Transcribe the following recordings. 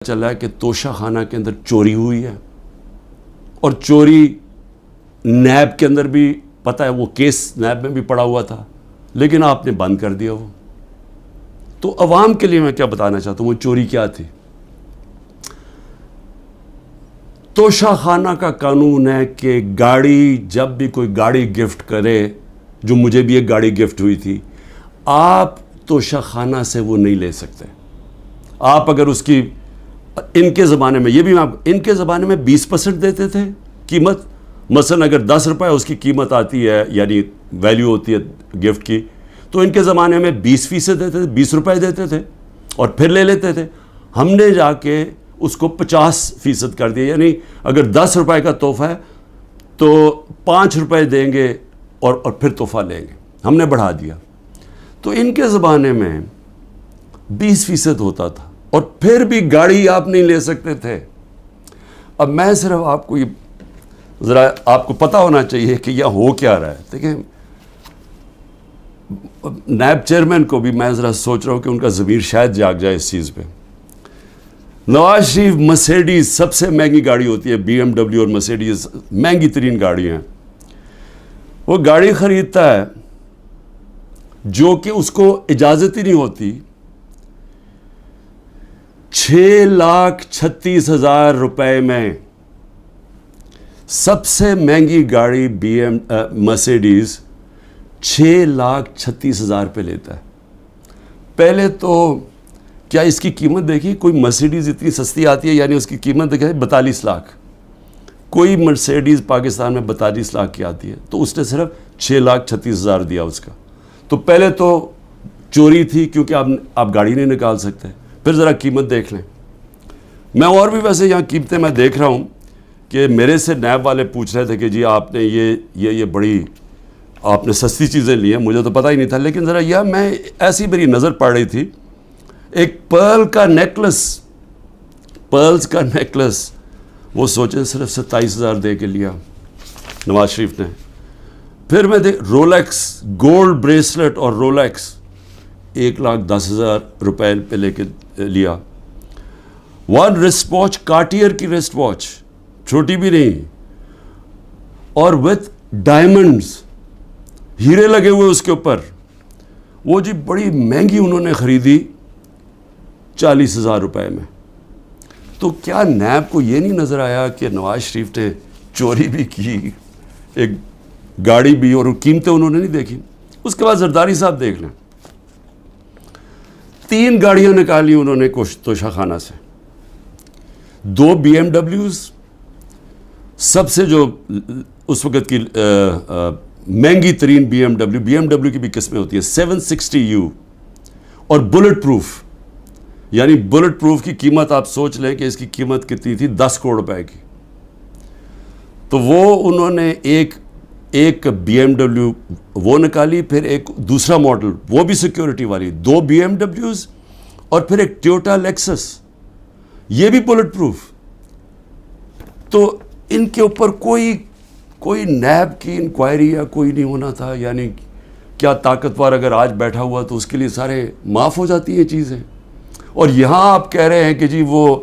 چلا ہے کہ توشہ خانہ کے اندر چوری ہوئی ہے اور چوری نیب کے اندر بھی پتہ ہے، وہ کیس نیب میں بھی پڑا ہوا تھا، لیکن آپ نے بند کر دیا وہ. تو عوام کے لیے میں کیا بتانا چاہتا ہوں، وہ چوری کیا تھی. توشہ خانہ کا قانون ہے کہ گاڑی، جب بھی کوئی گاڑی گفٹ کرے، جو مجھے بھی ایک گاڑی گفٹ ہوئی تھی، آپ توشہ خانہ سے وہ نہیں لے سکتے. آپ اگر اس کی، ان کے زمانے میں، یہ بھی ان کے زمانے میں 20% دیتے تھے قیمت. مثلا اگر 10 روپے اس کی قیمت آتی ہے، یعنی ویلیو ہوتی ہے گفٹ کی، تو ان کے زمانے میں 20% دیتے تھے، 20 روپے دیتے تھے اور پھر لے لیتے تھے. ہم نے جا کے اس کو 50% کر دیا، یعنی اگر 10 روپے کا تحفہ ہے تو 5 روپے دیں گے اور پھر تحفہ لیں گے. ہم نے بڑھا دیا. تو ان کے زمانے میں 20% ہوتا تھا اور پھر بھی گاڑی آپ نہیں لے سکتے تھے. اب میں صرف آپ کو یہ ذرا آپ کو پتہ ہونا چاہیے کہ یہ ہو کیا رہا ہے. دیکھیں، نیب چیئرمین کو بھی میں ذرا سوچ رہا ہوں کہ ان کا ضمیر شاید جاگ جائے اس چیز پہ. نواز شریف مرسیڈیز سب سے مہنگی گاڑی ہوتی ہے، BMW اور مرسیڈیز مہنگی ترین گاڑی ہیں. وہ گاڑی خریدتا ہے جو کہ اس کو اجازت ہی نہیں ہوتی. 6,36,000 روپے میں سب سے مہنگی گاڑی مرسیڈیز 6,36,000 پہ لیتا ہے. پہلے تو کیا اس کی قیمت دیکھی، کوئی مرسیڈیز اتنی سستی آتی ہے، یعنی اس کی قیمت دیکھیں 42 لاکھ. کوئی مرسیڈیز پاکستان میں 42 لاکھ کی آتی ہے، تو اس نے صرف 6,36,000 دیا اس کا. تو پہلے تو چوری تھی، کیونکہ آپ گاڑی نہیں نکال سکتے. پھر ذرا قیمت دیکھ لیں. میں اور بھی ویسے یہاں قیمتیں میں دیکھ رہا ہوں کہ میرے سے نیب والے پوچھ رہے تھے کہ جی آپ نے یہ بڑی آپ نے سستی چیزیں لی ہیں. مجھے تو پتہ ہی نہیں تھا، لیکن ذرا یہ میں ایسی میری نظر پڑ رہی تھی، ایک پرلز کا نیکلس وہ سوچیں صرف 27,000 دے کے لیا نواز شریف نے. پھر میں رولیکس گولڈ بریسلٹ اور رولیکس 1,10,000 روپے پہ لے کے لیا. 1 رسٹ واچ، کارٹیئر کی رسٹ واچ، چھوٹی بھی نہیں، اور وتھ ڈائمنڈز، ہیرے لگے ہوئے اس کے اوپر. وہ جی بڑی مہنگی انہوں نے خریدی 40,000 روپے میں. تو کیا نیب کو یہ نہیں نظر آیا کہ نواز شریف نے چوری بھی کی، ایک گاڑی بھی، اور قیمتیں انہوں نے نہیں دیکھی. اس کے بعد زرداری صاحب دیکھ لیں، 3 گاڑیاں نکالی انہوں نے توشہ خانہ سے. 2 BMWs، سب سے جو اس وقت کی مہنگی ترین BMW کی بھی قسمیں ہوتی ہیں 760U، اور بلٹ پروف، یعنی بلٹ پروف کی قیمت آپ سوچ لیں کہ اس کی قیمت کتنی تھی، 10 کروڑ روپے کی. تو وہ انہوں نے ایک BMW وہ نکالی، پھر ایک دوسرا ماڈل وہ بھی سیکیورٹی والی، 2 BMWs، اور پھر ایک ٹویوٹا لیکسس، یہ بھی بلٹ پروف. تو ان کے اوپر کوئی نیب کی انکوائری یا کوئی نہیں ہونا تھا. یعنی کیا طاقتور اگر آج بیٹھا ہوا تو اس کے لیے سارے معاف ہو جاتی ہیں چیزیں. اور یہاں آپ کہہ رہے ہیں کہ جی وہ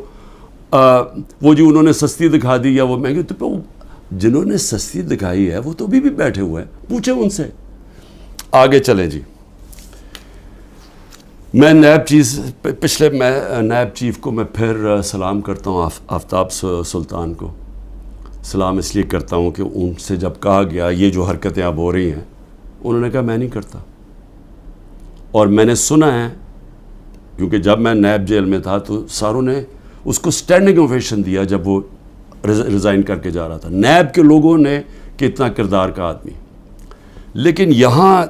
جی انہوں نے سستی دکھا دی یا وہ مہنگی. تو جنہوں نے سستی دکھائی ہے وہ تو ابھی بھی بیٹھے ہوئے ہیں، پوچھیں ان سے. آگے چلیں جی. میں نیب چیف کو میں پھر سلام کرتا ہوں، آفتاب سلطان کو سلام اس لیے کرتا ہوں کہ ان سے جب کہا گیا یہ جو حرکتیں اب ہو رہی ہیں، انہوں نے کہا میں نہیں کرتا. اور میں نے سنا ہے، کیونکہ جب میں نیب جیل میں تھا تو ساروں نے اس کو اسٹینڈنگ اوویشن دیا جب وہ ریزائن کر کے جا رہا تھا. نیب کے لوگوں نے کہ اتنا کردار کا آدمی. لیکن یہاں